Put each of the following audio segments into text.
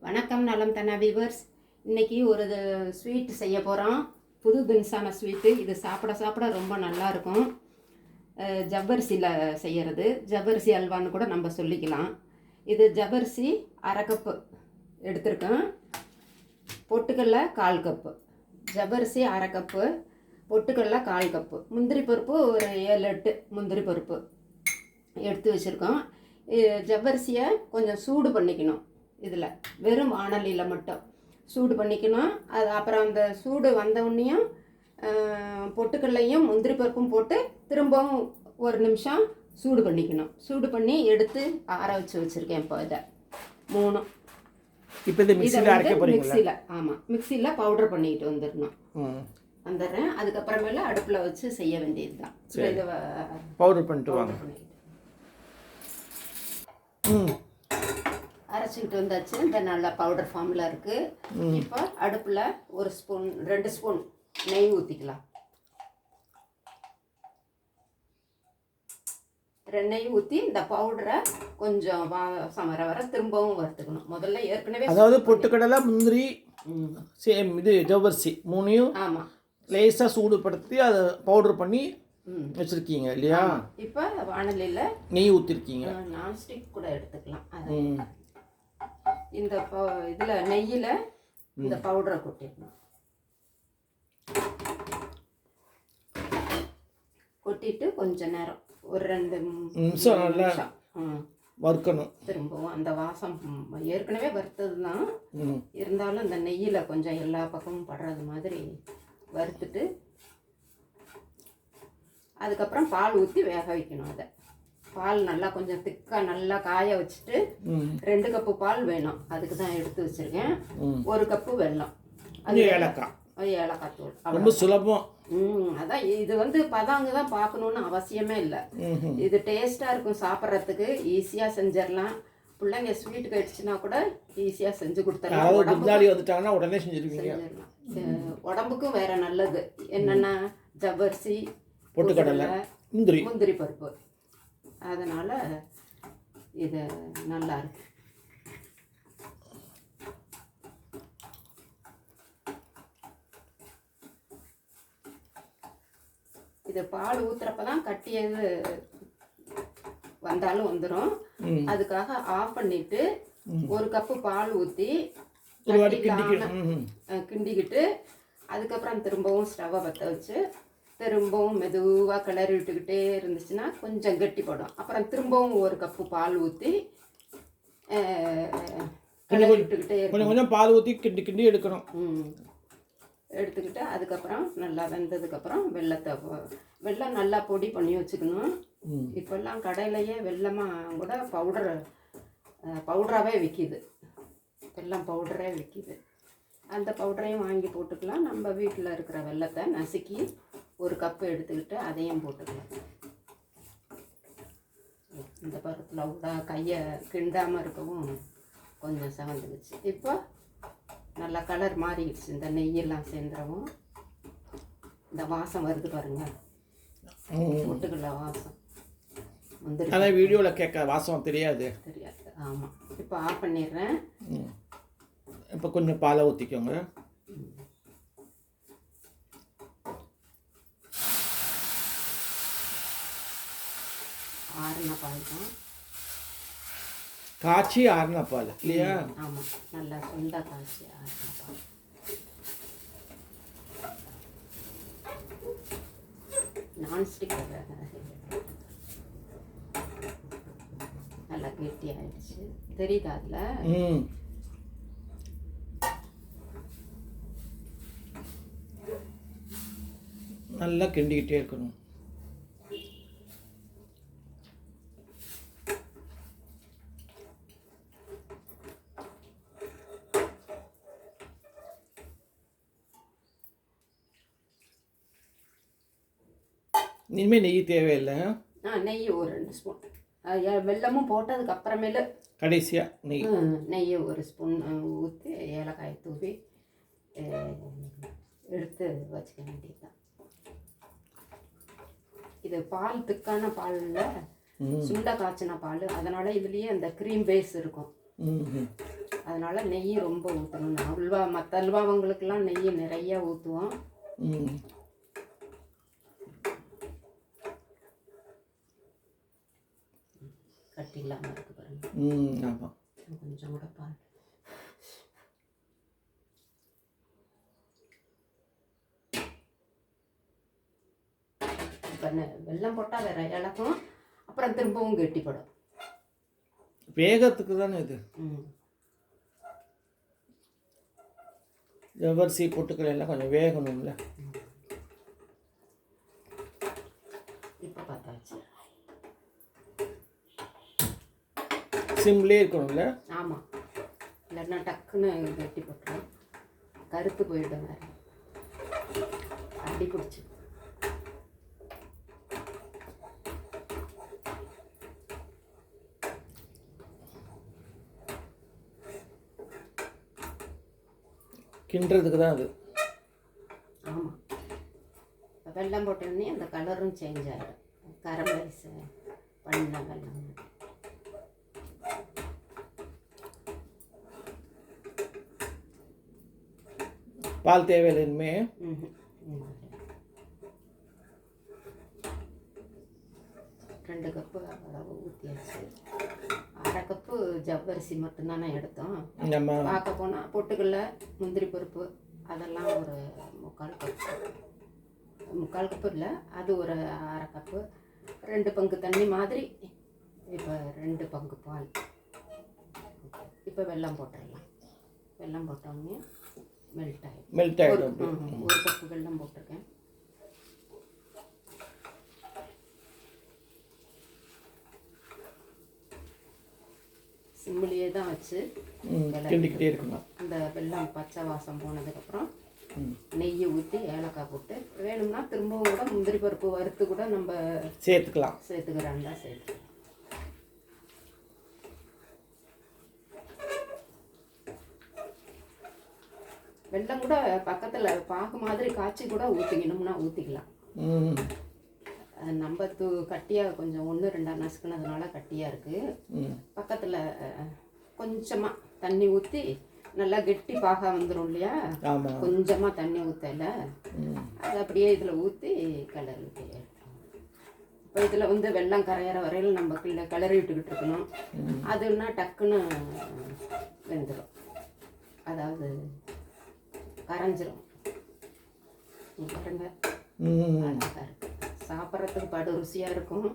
வணக்கம் நலம் தனா வீவர்ஸ். இன்றைக்கி ஒரு ஸ்வீட் செய்ய போகிறோம். புது தின்சான ஸ்வீட்டு. இது சாப்பிட சாப்பிட ரொம்ப நல்லாயிருக்கும். ஜவ்வரிசியில் செய்கிறது. ஜவ்வரிசி அல்வான்னு கூட நம்ம சொல்லிக்கலாம். இது ஜவ்வரிசி 1/2 கப்பு எடுத்திருக்கேன். பொட்டுக்கடலை 1/4 கப்பு. ஜவ்வரிசி 1/2 கப்பு, பொட்டுக்கடலை 1/4 கப்பு, முந்திரி பருப்பு ஒரு 7-8 முந்திரி பருப்பு எடுத்து வச்சுருக்கோம். ஜவ்வரிசியை கொஞ்சம் சூடு பண்ணிக்கணும். இதில் வெறும் வாணலியில் மட்டும் சூடு பண்ணிக்கணும். அது அப்புறம் அந்த சூடு வந்தவுடனேயும் பொட்டுக்கடலையும் முந்திரி பருப்பும் போட்டு திரும்பவும் 1 நிமிஷம் சூடு பண்ணிக்கணும். சூடு பண்ணி எடுத்து ஆற வச்சு வச்சுருக்கேன். இப்போ இதை 3 இப்போ இது மிக்ஸியில் அரைக்க போறீங்களா? மிக்ஸியில், ஆமாம், மிக்ஸியில் பவுடர் பண்ணிட்டு வந்துடுறேன். அதுக்கப்புறமேல அடுப்பில் வச்சு செய்ய வேண்டியது தான். இதை பவுடர் பண்ணிட்டு வாங்க. அரைச்சிக்கிட்டு வந்தாச்சு. இந்த நல்ல பவுடர் ஃபார்மில் இருக்குது. இப்போ அடுப்பில் 1 ஸ்பூன் 2 ஸ்பூன் நெய் ஊற்றிக்கலாம். நெய் ஊற்றி இந்த பவுடரை கொஞ்சம் வாசம் வர திரும்பவும் வறுத்துக்கணும். முதல்ல ஏற்கனவே அதாவது பொட்டுக்கடலை, முந்திரி, சேம் இது ஜவ்வரிசி 3ஐயும் ஆமாம் லேசாக சூடுபடுத்தி அதை பவுடர் பண்ணி வச்சுருக்கீங்க இல்லையா? இப்போ வாணலியில் நெய் ஊற்றிருக்கீங்க. நான்ஸ்டிக் கூட எடுத்துக்கலாம். இந்த இதில் நெய்யில் இந்த பவுடரை கொட்டிடணும். கொட்டிட்டு கொஞ்ச நேரம் ஒரு 2 நிமிஷம் நல்லா வறுக்கணும். திரும்பவும் அந்த வாசம் ஏற்கனவே வறுத்தது தான் இருந்தாலும் இந்த நெய்யில் கொஞ்சம் எல்லா பக்கமும் படுறது மாதிரி வறுத்துட்டு அதுக்கப்புறம் பால் ஊற்றி வேக வைக்கணும். அதை பால் நல்லா கொஞ்சம் திக்காக நல்லா காய வச்சுட்டு 2 கப்பு பால் வேணும். அதுக்கு தான் எடுத்து வச்சுருக்கேன். 1 கப்பு வெல்லம், அது ஏலக்காய் தூள். ரொம்ப சுலபம். அதான் இது பதாங்க தான் பார்க்கணுன்னு அவசியமே இல்லை. இது டேஸ்ட்டாக இருக்கும். சாப்பிட்றதுக்கு ஈஸியாக செஞ்சிடலாம். பிள்ளைங்க ஸ்வீட் கடிச்சுன்னா கூட ஈஸியாக செஞ்சு கொடுத்துடலாம். உடனே செஞ்சிடலாம். உடம்புக்கும் வேற நல்லது. என்னென்னா ஜவ்வரிசி, பொட்டுக்கடலை, முந்திரி பருப்பு. அதனால் இது நல்லா இருக்கு. இது பால் ஊற்றுறப்ப தான் கட்டியது வந்தாலும் வந்துடும். அதுக்காக ஆஃப் பண்ணிட்டு 1 கப்பு பால் ஊற்றி கிண்டிக்கிட்டு அதுக்கப்புறம் திரும்பவும் ஸ்டவ்வை பற்ற வச்சு திரும்பவும் மெதுவாக கிளறி விட்டுக்கிட்டே இருந்துச்சுன்னா கொஞ்சம் கெட்டிப்படும். அப்புறம் திரும்பவும் 1 கப்பு பால் ஊற்றி கிளறி விட்டுக்கிட்டே கொஞ்சம் பால் ஊற்றி கிண்டி எடுக்கணும். எடுத்துக்கிட்டு அதுக்கப்புறம் நல்லா வெந்ததுக்கப்புறம் வெல்லம் நல்லா பொடி பண்ணி வச்சுக்கணும். இப்போல்லாம் கடையிலையே வெல்லமாக கூட பவுடராகவே விற்கிது. வெல்லம் பவுடரே விற்கிது. அந்த பவுடரையும் வாங்கி போட்டுக்கலாம். நம்ம வீட்டில் இருக்கிற வெல்லத்தை நசுக்கி 1 கப்பு எடுத்துக்கிட்டு அதையும் போட்டுக்கலாம். இந்த பருத்தில் விட கையை கிண்டாமல் இருக்கவும் கொஞ்சம் செவந்துடுச்சு. இப்போ நல்லா கலர் மாறிடுச்சு. இந்த நெய்யெல்லாம் சேர்ந்துடவும் இந்த வாசம் வருது பாருங்க, பொட்டுக்கடலை வாசம் வந்துடுச்சு. அதான் வீடியோவில் கேட்க வாசம் தெரியாது. ஆமாம். இப்போ ஆஃப் பண்ணிடுறேன். இப்போ கொஞ்சம் பாலை ஊற்றிக்கோங்க. ஆறுன பால் தான், காய்ச்சி ஆறுன பால் இல்லையா? ஆமாம், நல்லா சுண்டா காய்ச்சி ஆறுன பால். நான்ஸ்டிக் நல்லா கெட்டி ஆயிடுச்சு. தெரியுதா அதில்? நல்லா கிண்டிக்கிட்டே இருக்கணும். இனிமேல் நெய் தேவையில்லை. நெய் ஒரு 2 ஸ்பூன். வெல்லமும் போட்டதுக்கு அப்புறமேல கடைசியாக நெய் 1 ஸ்பூன் ஊற்றி ஏலக்காய் தூவி எடுத்து வச்சுக்க வேண்டியதுதான். இது பால் திக்கான பாலில் சுண்டை காய்ச்சின பால், அதனால இதுலேயே அந்த க்ரீம் பேஸ் இருக்கும். அதனால் நெய் ரொம்ப ஊற்றணும். அல்வா மற்ற அல்வாவங்களுக்கெல்லாம் நெய் நிறையா ஊற்றுவோம். கட்டி இல்லாமல் இருக்கு பாருங்க. ஆமாம், கொஞ்சம் கூட பால். இப்போ வெல்லம் போட்டால் வேற இலக்கும், அப்புறம் திரும்பவும் கெட்டிப்படும். வேகத்துக்கு தானே இது. ஜவ்வரிசி பொட்டுக்கடலை எல்லாம் கொஞ்சம் வேகணும்ல. இப்போ பார்த்தாச்சு. சிம்லேயே இருக்கணும்ல. ஆமாம், இல்லைன்னா டக்குன்னு கெட்டி போட்டுரும், கருத்து போயிடும், வேறு அடி பிடிச்சி. கிண்டுறதுக்கு தான் அது. ஆமாம், வெல்லம் போட்டோடனே அந்த கலரும் சேஞ்ச் ஆகிடும். கரமரைஸ் பண்ண வெல்லம். பால் தேவையில்லைன்மே. 2 கப்பு அளவு ஊற்றியாச்சு. 1/2 கப்பு ஜவ்வரிசி மட்டும்தானே எடுத்தோம். நம்ம பார்க்க போனால் பொட்டுக்கடலை, முந்திரி பருப்பு அதெல்லாம் ஒரு 3/4 கப்பு இல்லை, அது ஒரு 1/2 கப்பு. 2 பங்கு தண்ணி மாதிரி. இப்போ 2 பங்கு பால். இப்போ வெல்லம் போட்டுடலாம். வெல்லம் போட்டோடனே மெல்ட் ஆகிடும். 1 கப்பு வெல்லம் போட்டிருக்கேன். சிம்மிலேயே தான் வச்சு கிண்டிக்கிட்டே இருக்கணும். அந்த வெல்லம் பச்சை வாசம் போனதுக்கப்புறம் நெய்யை ஊற்றி ஏலக்காய் போட்டு, வேணும்னா திரும்பவும் கூட முந்திரி பருப்பு வறுத்து கூட நம்ம சேர்த்துக்கிறாண்டா சேர்த்துக்கலாம். வெல்லம் கூட பக்கத்தில் பாகு மாதிரி காய்ச்சி கூட ஊற்றிக்கணும்னா ஊற்றிக்கலாம். நம்ம கட்டியாக கொஞ்சம் 1-2 நசுக்குனதுனால கட்டியாக இருக்குது. பக்கத்தில் கொஞ்சமாக தண்ணி ஊற்றி நல்லா கெட்டி பாகா வந்துடும் இல்லையா, கொஞ்சமாக தண்ணி ஊற்றலை, அது அப்படியே இதில் ஊற்றி கிளறி விட்டு. இப்போ இதில் வந்து வெல்லம் கரையிற வரையில் நம்ம கிளறி விட்டுக்கிட்டு இருக்கணும். அதுன்னா டக்குன்னு வெந்துடும், அதாவது கரைஞ்சிரும். பாருங்க, அழகாக இருக்கு, சாப்பிட்றதுக்கு படு ருசியாக இருக்கும்.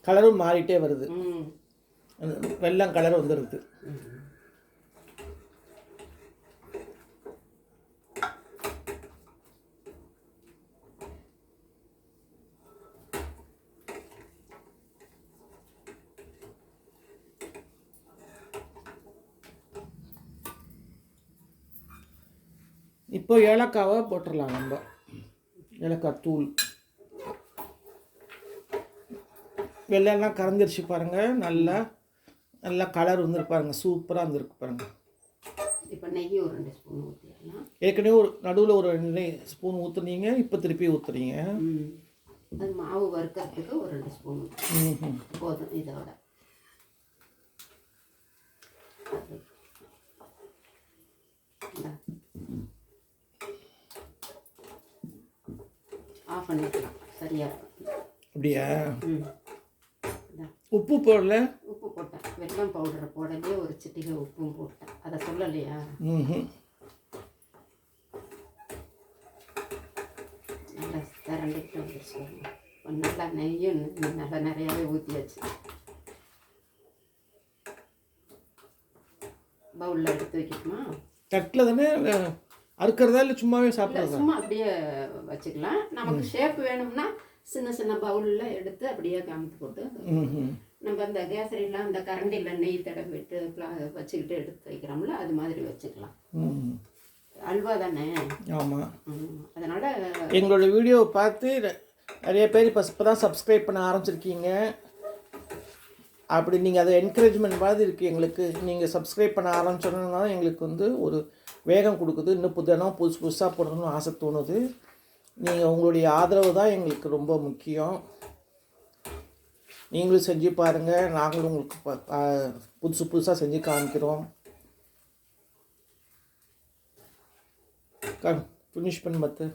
கலரும் மாறிட்டே வருது, வெல்லம் கலர் வந்துடுது. இப்போ ஏலக்காவை போட்டுடலாம். நம்ம ஏலக்காய் தூள், வெள்ளெல்லாம் கறந்துருச்சு பாருங்கள். நல்லா நல்லா கலர் வந்துருக்கு பாருங்கள், சூப்பராக வந்துருக்கு பாருங்கள். இப்போ நெய் ஒரு 2 ஸ்பூன் ஊற்றிடலாம். ஏற்கனவே ஒரு நடுவில் ஒரு 2 ஸ்பூன் ஊற்றுனீங்க, இப்போ திருப்பி ஊற்றுறீங்க. அது மாவு வறுக்கிறதுக்கு ஒரு 2 ஸ்பூன் போதும். இதோட ஆஃப் பண்ணிக்கலாம், சரியாக இருக்கும். அப்படியா? உப்பு போடல? உப்பு போட்டேன், வெல்லம் பவுடரை போடலே ஒரு சிட்டிகை உப்பும் போட்டேன். அதை சொல்லலையா? நல்லா திரண்டிட்டு வந்துருச்சு. நல்லா நெய்யும் நல்லா நிறையாவே ஊற்றியாச்சு. பவுலில் எடுத்து வைக்கணுமா? தட்டில் தானே அறுக்கிறதா இல்லை சும்மாவே சாப்பிட்றதா? சும்மா அப்படியே வச்சுக்கலாம். நமக்கு ஷேப் வேணும்னா சின்ன சின்ன பவுலில் எடுத்து அப்படியே காமித்து போட்டு, நம்ம அந்த கேசரிலாம் அந்த கரண்டியில் நெய் தடவை விட்டு வச்சுக்கிட்டு எடுத்து வைக்கிறோம்ல, அது மாதிரி வச்சுக்கலாம். அல்வா தானே? ஆமாம். அதனால் எங்களோட வீடியோவை பார்த்து நிறைய பேர் இப்போ தான் சப்ஸ்கிரைப் பண்ண ஆரம்பிச்சிருக்கீங்க. அப்படி நீங்கள் அதை என்கரேஜ்மெண்ட் மாதிரி இருக்குது எங்களுக்கு. நீங்கள் சப்ஸ்கிரைப் பண்ண ஆரம்பிச்சோன்னா எங்களுக்கு வந்து ஒரு வேகம் கொடுக்குது. இன்னும் புதுசாக போடணும்னு ஆசை தோணுது. நீங்கள் உங்களுடைய ஆதரவு தான் எங்களுக்கு ரொம்ப முக்கியம். நீங்களும் செஞ்சு பாருங்கள், நாங்களும் உங்களுக்கு புதுசாக செஞ்சு காமிக்கிறோம். ஃபினிஷ் பண்ணி பார்த்து.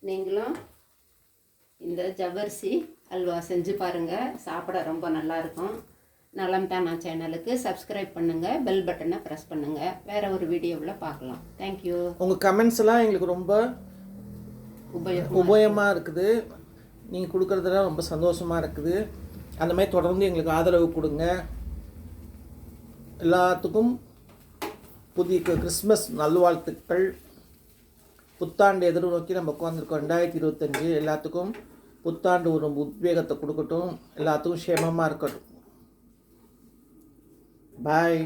நீங்களும் இந்த ஜவ்வரிசி அல்வா செஞ்சு பாருங்கள், சாப்பிட ரொம்ப நல்லாயிருக்கும். நலம் தானா சேனலுக்கு சப்ஸ்கிரைப் பண்ணுங்கள், பெல் பட்டனை ப்ரெஸ் பண்ணுங்கள். வேறு ஒரு வீடியோவில் பார்க்கலாம். தேங்க்யூ. உங்கள் கமெண்ட்ஸ் எல்லாம் எங்களுக்கு ரொம்ப உபயோகமாக இருக்குது. நீங்கள் கொடுக்குறதுலாம் ரொம்ப சந்தோஷமாக இருக்குது. அந்த மாதிரி தொடர்ந்து எங்களுக்கு ஆதரவு கொடுங்க. எல்லாத்துக்கும் புதிய கிறிஸ்மஸ் நல்வாழ்த்துக்கள். புத்தாண்டு எதிர்நோக்கி நம்ம உட்காந்துருக்கோம் 2025. எல்லாத்துக்கும் புத்தாண்டு ஒரு உத்வேகத்தை கொடுக்கட்டும். எல்லாத்துக்கும் க்ஷேமமாக இருக்கட்டும். பாய்.